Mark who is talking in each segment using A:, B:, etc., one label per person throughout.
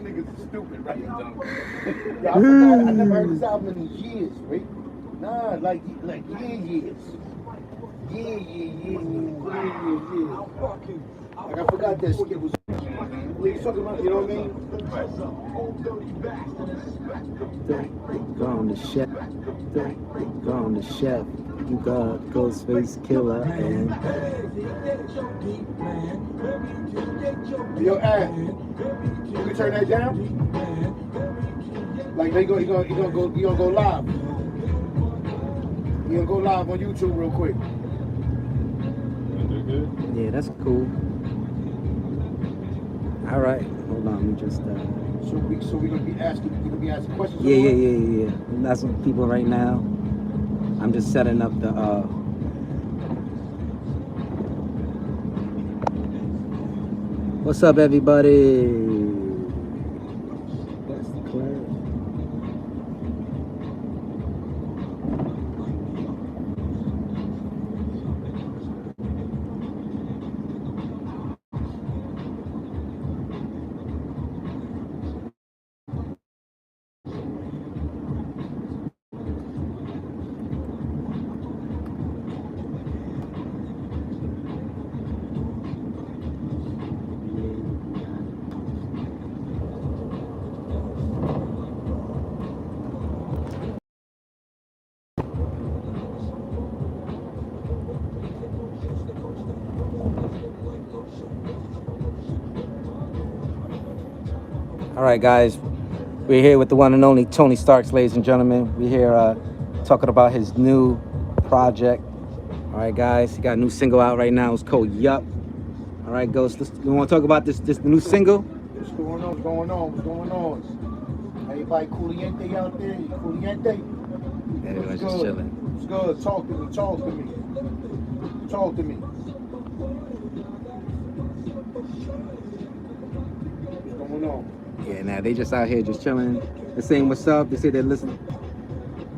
A: Niggas stupid, right? Yeah, I forgot. I never heard this album in years, right? Nah, like years. Yeah. Like I forgot that skit was. He's talking about, you know what I mean?
B: Go on the chef. Go on the chef. You got Ghostface, Killah, and
A: Yo, Ad, you can turn that down? Like you gonna go live. You gonna go live on YouTube real quick.
B: yeah, that's cool. All right, hold on, let me just.
A: So we gonna be asking questions.
B: Yeah. That's some people right now. I'm just setting up the. What's up, everybody? That's the clear. All right, guys, we're here with the one and only Tony Starks, ladies and gentlemen. We're here talking about his new project. All right, guys, he got a new single out right now. It's called Yupp. All right, Ghost, you want to talk about this new single?
A: What's going on? Everybody cooliente out there? Cooliente?
B: Everyone's just chilling.
A: It's good. Talk to me. What's going on?
B: Yeah, now they just out here just chilling. They're saying what's up. They say they're listening.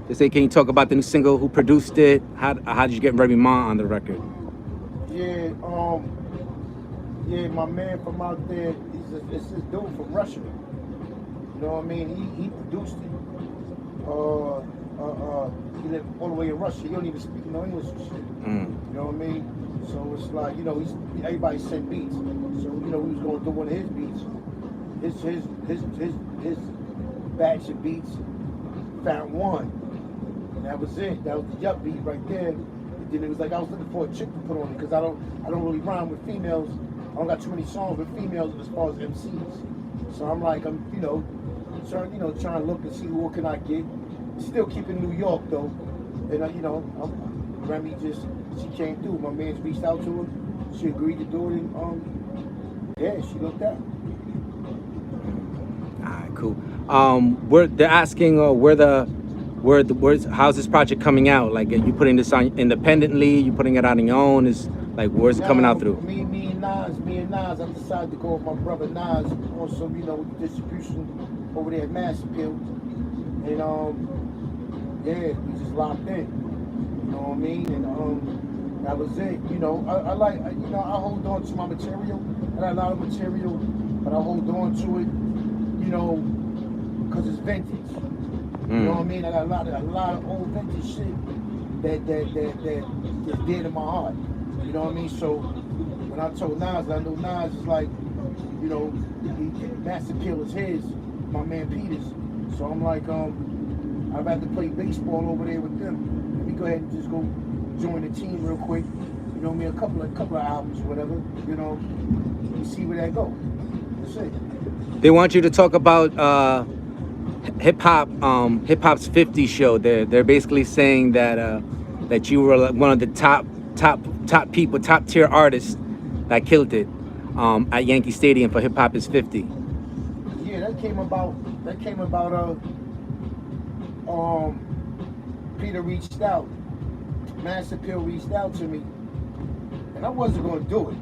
B: They say, can you talk about the new single? Who produced it? How did you get Remy Ma on the record?
A: Yeah, my man from out there, it's this dude from Russia. You know what I mean? He produced it. He lived all the way in Russia. He don't even speak no English and shit. You know what I mean? So it's like, you know, everybody sent beats. So, you know, we was going through one of his beats. His batch of beats, found one. And that was it. That was the Yupp beat right there. And then it was like I was looking for a chick to put on it because I don't really rhyme with females. I don't got too many songs with females as far as MCs. So I'm like, I'm trying to look and see what can I get. Still keeping New York though. And Remy she came through. My man's reached out to her. She agreed to do it, and yeah, she looked out.
B: Alright, cool. They're asking how's this project coming out? Like, are you putting this on independently? You putting it on your own? Is like, where's it coming out through?
A: Me and Nas. I decided to go with my brother Nas on some, distribution over there at Mass Appeal, and yeah, we just locked in. You know what I mean? And that was it. I like, I hold on to my material. I got a lot of material, but I hold on to it, because it's vintage. You know what I mean? I got a lot of old vintage shit that is dear to my heart. You know what I mean? So when I told Nas, I know Nas is like, Mass Appeal is his, my man Peters. So I'm like, I'd rather play baseball over there with them. Let me go ahead and just go join the team real quick. You know what I mean? A couple of albums, whatever. You see where that go. That's it.
B: They want you to talk about hip hop's 50 show. They're basically saying that you were like one of the top tier artists that killed it at Yankee Stadium for Hip Hop is 50.
A: Yeah, that came about Peter reached out. Mass Appeal reached out to me, and I wasn't gonna do it.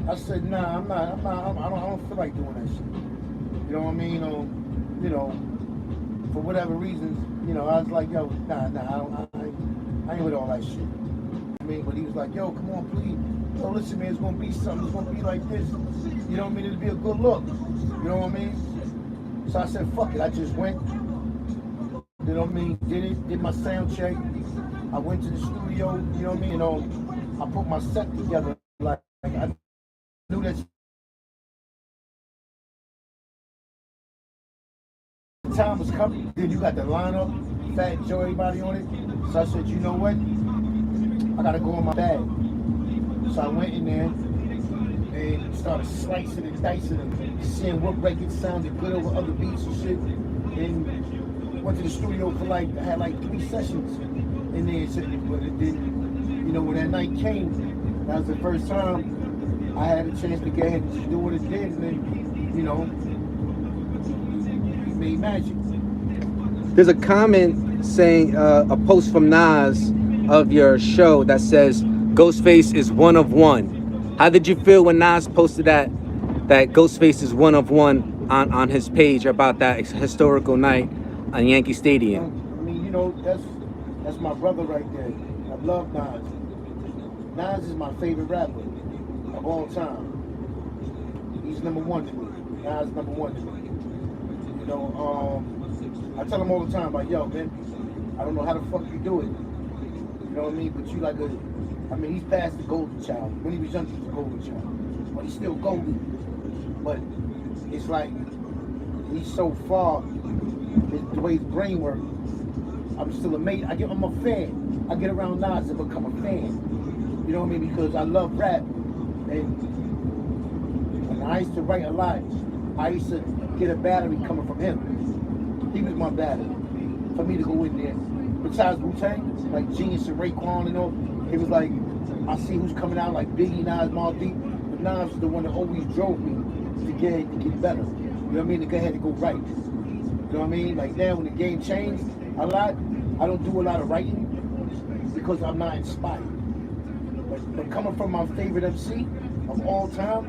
A: I said, nah, I'm not. I don't feel like doing that shit. You know what I mean? For whatever reasons, you know, I was like, yo, nah, I ain't with all that shit. I mean, but he was like, yo, come on, please. Yo, listen, man, it's gonna be something. It's gonna be like this. You know what I mean? It'll be a good look. You know what I mean? So I said, fuck it. I just went. You know what I mean? Did my sound check. I went to the studio. You know what I mean? I put my set together. Like I knew that time was coming. Then you got the lineup, Fat Joe, everybody on it. So I said, you know what? I gotta go in my bag. So I went in there and started slicing and dicing and seeing what records sounded good over other beats and shit. And went to the studio for I had 3 sessions in there. But it didn't, you know, when that night came, that was the first time I had a chance to get ahead and just do what it did. And then, you know, it made magic.
B: There's a comment saying, a post from Nas of your show that says, Ghostface is one of one. How did you feel when Nas posted that Ghostface is one of one on his page about that historical night on Yankee Stadium?
A: I mean, you know, that's my brother right there. I love Nas. Nas is my favorite rapper of all time. He's number one to me. Nas is number one to me. You know, I tell him all the time, like, yo, man, I don't know how the fuck you do it. You know what I mean? But you he's past the golden child. When he was young, he was a golden child. But he's still golden. But it's like, he's so far, the way his brain works, I'm still amazed. I'm a fan. I get around Nas and become a fan. You know what I mean? Because I love rap. And I used to write a lot. I used to get a battery coming from him. He was my battery for me to go in there. Besides Wu-Tang, like Genius and Raekwon and all, it was like, I see who's coming out, like Biggie, Nas, Mobb Deep. But Nas was the one that always drove me to get better. You know what I mean? To go ahead and go right. You know what I mean? Like now when the game changed a lot, I don't do a lot of writing because I'm not inspired. But coming from my favorite MC of all time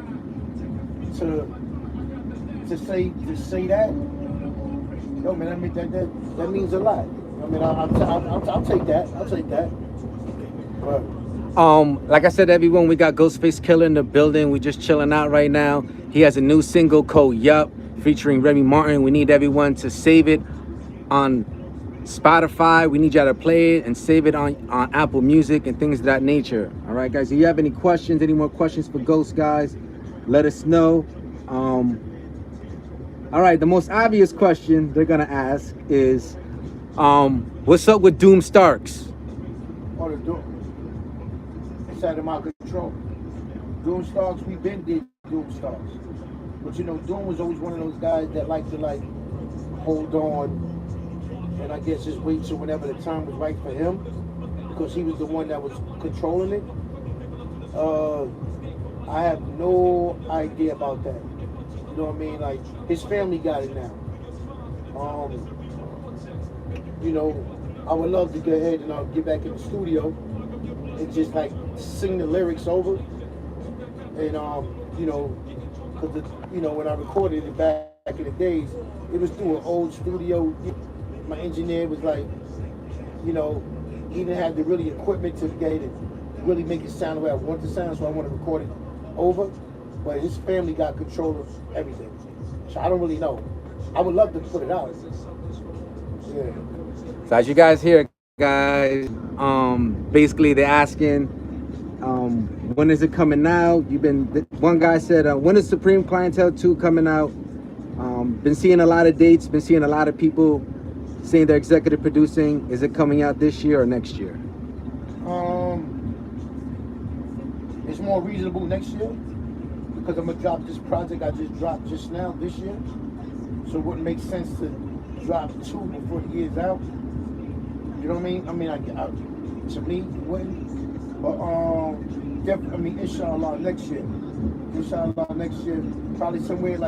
A: to say that, yo man, I mean that means a lot. I mean, I'll take that. I'll take that. But,
B: like I said, everyone, we got Ghostface Killah in the building. We just chilling out right now. He has a new single called Yupp, featuring Remy Martin. We need everyone to save it on Spotify. We need y'all to play it and save it on Apple Music and things of that nature. All right, guys. If you have any questions, any more questions for Ghost, guys, let us know. All right, the most obvious question they're gonna ask is, what's up with Doom Starks?
A: or the Doom. It's out of my control. Doom Starks, we been did Doom Starks. But you know, Doom was always one of those guys that liked to hold on and I guess just wait till whenever the time was right for him, because he was the one that was controlling it. I have no idea about that. You know what I mean? Like, his family got it now. You know, I would love to go ahead and get back in the studio and just sing the lyrics over. And you know, because when I recorded it back in the days, it was through an old studio. My engineer was he didn't have the really equipment to get it, really make it sound the way I want it to sound, so I want to record it over. But his family got control of everything, so I don't really know. I would love to put it out. Yeah.
B: So as you guys hear, guys, basically they're asking, when is it coming out? One guy said, when is Supreme Clientele 2 coming out? Been seeing a lot of dates, been seeing a lot of people saying they're executive producing. Is it coming out this year or next year?
A: It's more reasonable next year because I'm gonna drop this project I just dropped just now this year. So it wouldn't make sense to drop 2 before the year's out. You know what I mean? To me, it wouldn't. But definitely, inshallah, next year. Inshallah, next year, probably somewhere it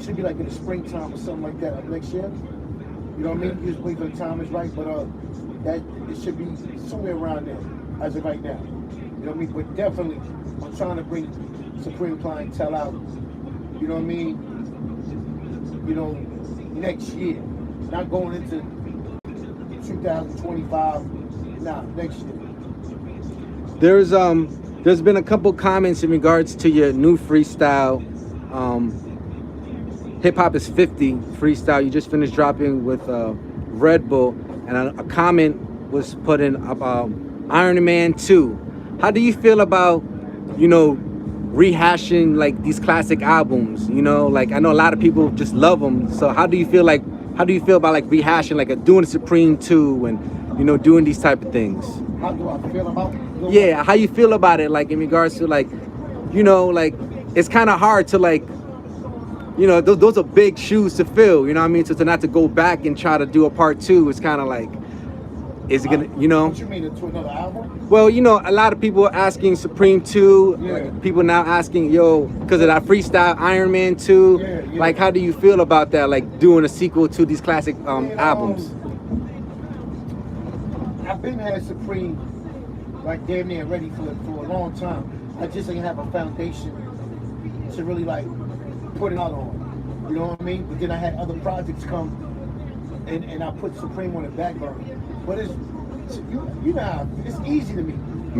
A: should be in the springtime or something like that next year. You know what I mean? You just wait till the time is right, but that it should be somewhere around there as of right now. You know what I mean? But definitely, I'm trying to bring Supreme Clientele out. You know what I mean? Next year, not going into 2025. Nah, next year.
B: There's been a couple comments in regards to your new freestyle, Hip Hop is 50 freestyle. You just finished dropping with Red Bull, and a comment was put in about Iron Man 2. How do you feel about, rehashing like these classic albums? Like I know a lot of people just love them. So how do you feel about like rehashing, like doing Supreme 2 and doing these type of things?
A: How do I feel about?
B: Yeah, how you feel about it, like in regards to like, like it's kind of hard to like, those are big shoes to fill. You know what I mean? So to not to go back and try to do a part 2, it's kind of like, is it gonna,
A: What you mean, to another album?
B: Well, a lot of people are asking Supreme 2.
A: Yeah.
B: Like, people now asking, because of that freestyle Iron Man 2.
A: Yeah.
B: Like, how do you feel about that? Like doing a sequel to these classic albums.
A: I've been had Supreme like damn near ready for a long time. I just didn't have a foundation to really like put it out on. You know what I mean? But then I had other projects come and I put Supreme on the back burner. But it's easy to me.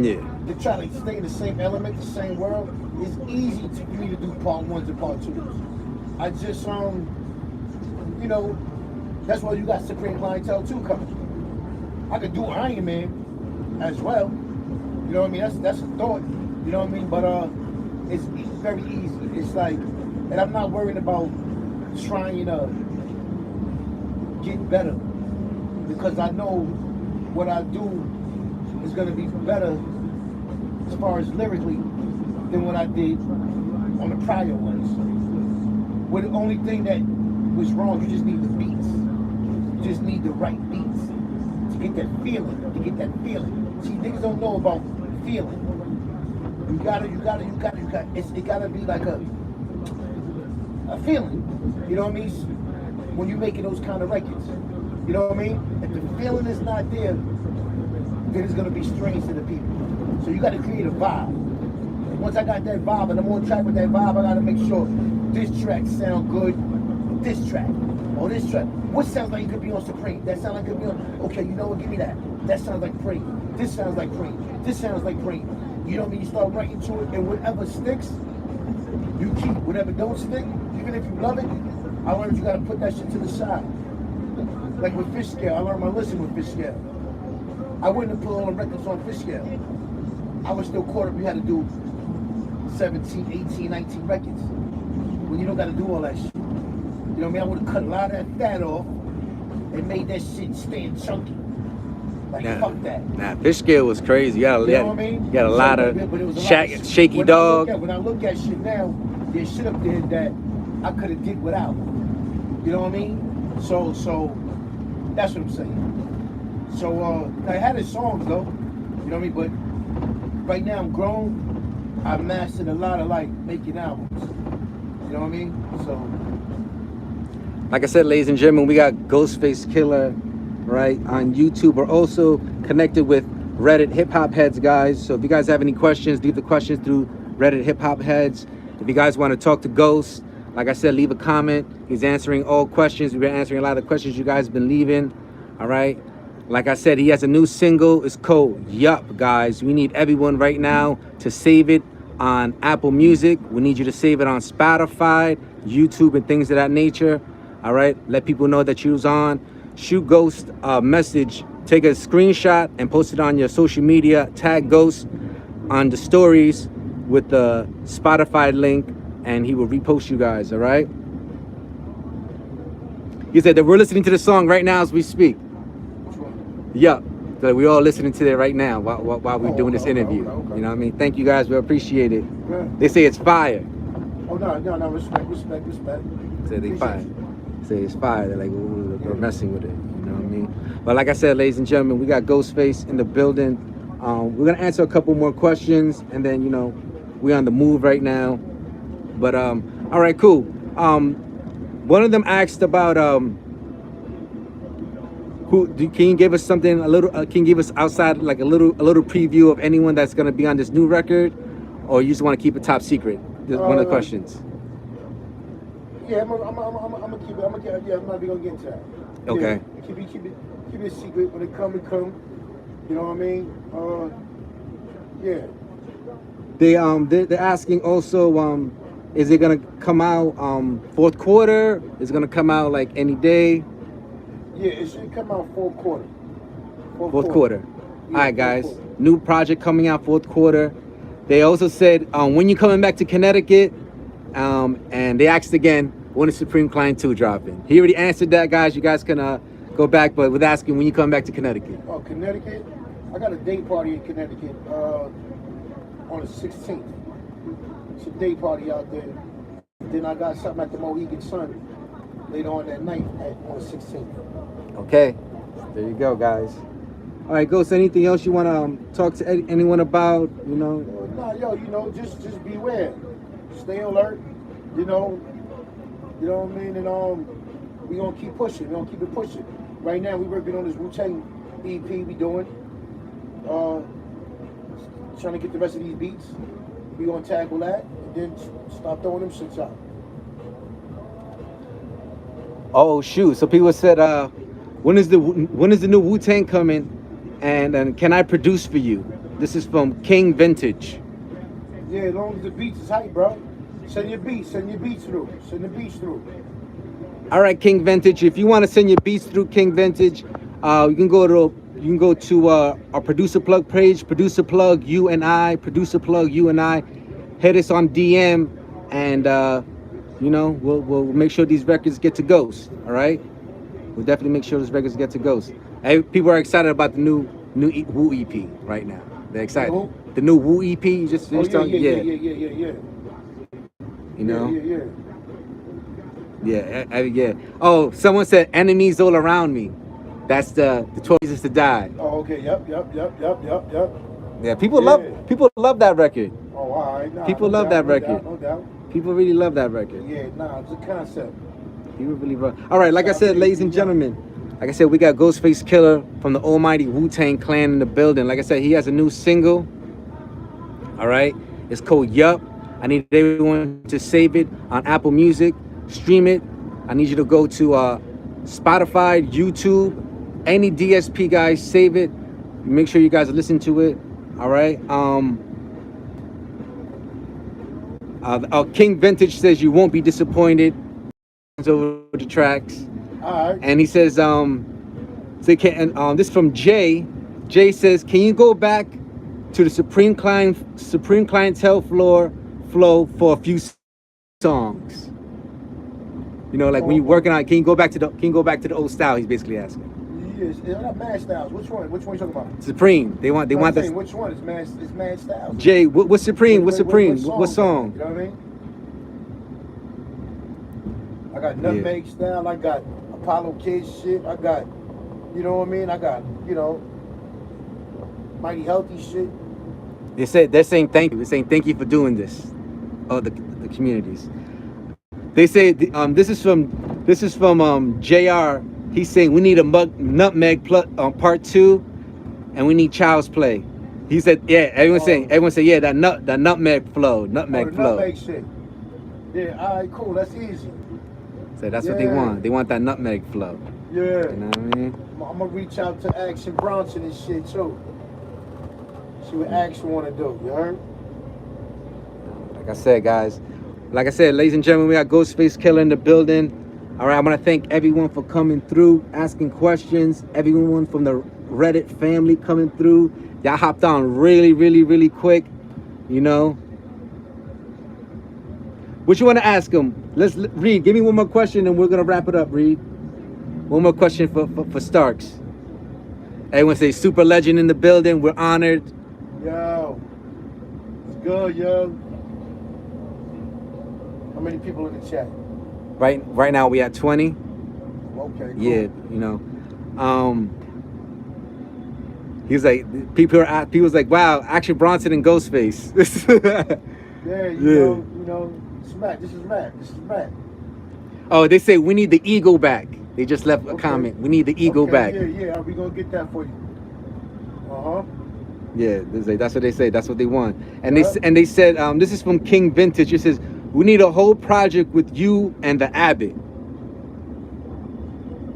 B: Yeah.
A: To try to stay in the same element, the same world. It's easy for me to do part 1s and part 2s. I just that's why you got Supreme Clientele 2 coming. I could do Iron Man as well. You know what I mean? That's a thought. You know what I mean? But it's very easy. It's like, and I'm not worried about trying to get better, because I know what I do is gonna be better as far as lyrically than what I did on the prior ones. Well, the only thing that was wrong, you just need the beats. You just need the right beats to get that feeling. See, niggas don't know about feeling. It gotta be like a feeling. You know what I mean? When you're making those kind of records. You know what I mean? If the feeling is not there, then it's gonna be strange to the people. So you gotta create a vibe. And once I got that vibe and I'm on track with that vibe, I gotta make sure this track sound good. This track. Or this track. What sounds like it could be on Supreme? That sounds like it could be on. Okay, you know what? Give me that. That sounds like Cream. This sounds like Cream. This sounds like Cream. You know what I mean? You start writing to it, and whatever sticks, you keep. Whatever don't stick, even if you love it, I learned you gotta put that shit to the side. Like with Fish Scale, I learned my lesson with Fish Scale. I wouldn't have put all the records on Fish Scale. I was still caught up. You had to do 17, 18, 19 records. When you don't gotta do all that shit. You know what I mean? I would have cut a lot of that fat off and made that shit stand chunky. Like, fuck that.
B: Nah, Fish Scale was crazy. You
A: know what I mean?
B: You got a lot of shaky
A: when
B: dog.
A: When I look at shit now, there's shit up there that I could have did without. You know what I mean? So that's what I'm saying. So I had his songs though. You know what I mean? But right now I'm grown. I've mastered a lot of like making albums. You know what I mean? So.
B: Like I said, ladies and gentlemen, we got Ghostface Killah, right, on YouTube. We're also connected with Reddit Hip Hop Heads, guys. So if you guys have any questions, leave the questions through Reddit Hip Hop Heads. If you guys want to talk to Ghost, like I said, leave a comment. He's answering all questions. We've been answering a lot of the questions you guys have been leaving, all right? Like I said, he has a new single. It's called Yupp, guys. We need everyone right now to save it on Apple Music. We need you to save it on Spotify, YouTube, and things of that nature. All right, let people know that you was on. Shoot Ghost a message, take a screenshot and post it on your social media. Tag Ghost on the stories with the Spotify link, and he will repost you guys. All right. He said that we're listening to the song right now as we speak. Yup. So we're all listening to it right now while we're doing this interview. Okay. You know what I mean? Thank you guys. We appreciate it. Good. They say it's fire.
A: Oh no, respect.
B: Say they fire. Say it's fire. They're like, we're messing with it. You know what I mean? But like I said, ladies and gentlemen, we one Ghostface in the building. We're gonna answer a couple more questions, and then we're on the move right now. But all right, cool. One of them asked about can you give us something can you give us outside like a little preview of anyone that's gonna be on this new record, or you just want to keep it top secret? One of the questions.
A: Yeah, I'm gonna keep it. I'm not even gonna get into that.
B: Okay.
A: Yeah, keep it secret. When it come, it come. You know what I mean? Yeah.
B: They're asking also, is it gonna come out fourth quarter? Is it gonna come out like any day?
A: Yeah, it should come out fourth quarter.
B: Fourth quarter.
A: Yeah,
B: All right,
A: fourth
B: guys.
A: quarter.
B: New project coming out fourth quarter. They also said when you coming back to Connecticut, and they asked again when is Supreme Client 2 dropping. He already answered that, guys. You guys can go back, but with asking when you come back to Connecticut.
A: Oh, Connecticut. I got a day party in Connecticut on the 16th. It's a day party out there. Then I got something at the Mohegan Sun later on that night on the 16th.
B: Okay, there you go, guys. All right, Ghost. Anything else you want to talk to anyone about? You know.
A: Nah, just beware. Stay alert. You know what I mean. And we gonna keep pushing. We gonna keep it pushing. Right now we working on this Wu-Tang EP. We doing. Trying to get the rest of these beats. We gonna tackle that and then stop throwing them shits out.
B: Oh shoot! So people said, when is the new Wu-Tang coming? And can I produce for you? This is from King Vintage.
A: Yeah, as long as the beats is hype, bro. Send your beats through. Send the beats through.
B: All right, King Vintage. If you want to send your beats through King Vintage, you can go to our producer plug page, producer plug you and I. Hit us on DM, and we'll make sure these records get to Ghost. All right, we'll definitely make sure these records get to Ghost. Hey, people are excited about the new Wu EP right now. They're excited.
A: Who?
B: The new Wu EP you just finished on.
A: Yeah.
B: You know.
A: Yeah.
B: Yeah. Oh, someone said enemies all around me. That's the 12 Reasons to Die.
A: Oh, okay. Yep.
B: Yeah, people love that record.
A: Oh, all right. Nah,
B: People love that record.
A: No doubt.
B: People really love that record.
A: Yeah, nah, it's a concept.
B: People really love. All right, like I said, ladies and gentlemen, like I said, we got Ghostface Killah from the almighty Wu-Tang Clan in the building. Like I said, he has a new single. All right, it's called Yupp. I need everyone to save it on Apple Music, stream it. I need you to go to Spotify, YouTube, any DSP, guys, save it. Make sure you guys listen to it. All right. King Vintage says you won't be disappointed. Over the tracks.
A: All right.
B: And he says, this from Jay. Jay says, can you go back to the Supreme Clientele flow for a few songs? You know, like when you're working on, can you go back to the old style? He's basically asking.
A: Yes, it's not Mad Styles. Which one? Which one you talking about?
B: Supreme. They want this.
A: Which one is Mad? It's Mad Styles.
B: Jay, what's Supreme? What's Supreme?
A: What
B: song?
A: You know what I mean? I got Nutmeg Style. I got Apollo Kid shit. I got, you know what I mean? I got, Mighty Healthy shit.
B: They're saying thank you. They're saying thank you for doing this. Oh, the communities. They say this is from JR. He's saying we need a Nutmeg part 2, and we need Child's Play. He said, yeah. Everyone said, yeah. That Nutmeg flow.
A: Nutmeg shit. Yeah. All right. Cool. That's easy.
B: So that's what they want. They want that Nutmeg flow.
A: Yeah.
B: You know what I mean?
A: I'm gonna reach out to Action Bronson and shit too. See what Action wanna do. You heard?
B: Like I said, guys. Like I said, ladies and gentlemen, we got Ghostface Killah in the building. All right, I want to thank everyone for coming through, asking questions. Everyone from the Reddit family coming through. Y'all hopped on really quick. You know. What you want to ask them? Let's Reed. Give me one more question, and we're gonna wrap it up. Reed. One more question for Starks. Everyone say super legend in the building. We're honored.
A: Yo, it's good, yo. How many people in the chat?
B: Right now we at 20.
A: Okay, cool.
B: Yeah, you know. He's like, people's like, wow, Action Bronson and Ghostface.
A: Yeah, you know, smack. This is Mac.
B: Oh, they say we need the ego back. They just left a comment. We need the ego back.
A: Yeah. We gonna get that for you.
B: Yeah, that's what they say. That's what they want. And they said, this is from King Vintage. It says, we need a whole project with you and the Abbott.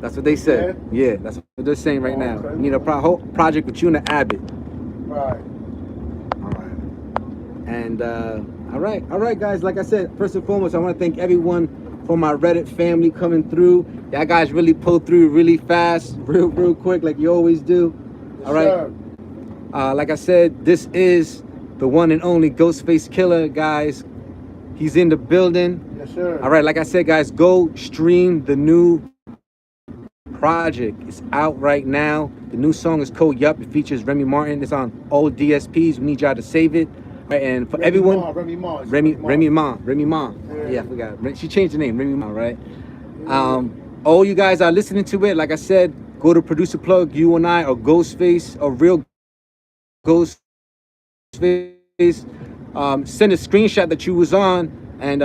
B: That's what they said. Yeah, that's what they're saying right now.
A: Okay.
B: We need a whole project with you and the Abbott.
A: Right.
B: All right. And all right, guys. Like I said, first and foremost, I want to thank everyone from my Reddit family coming through. Y'all guys really pulled through really fast, real quick, like you always do.
A: Yes,
B: All right. Like I said, this is the one and only Ghostface Killah, guys. He's in the building.
A: Yes, sir.
B: All right, like I said, guys, go stream the new project. It's out right now. The new song is called Yupp. It features Remy Martin. It's on all DSPs. We need y'all to save it. Right, and for everyone, Remy Ma. Yeah, I forgot. She changed the name, Remy Ma, right? All you guys are listening to it. Like I said, go to Producer Plug, you and I, or Ghostface, or Real Ghostface. Send a screenshot that you was on, and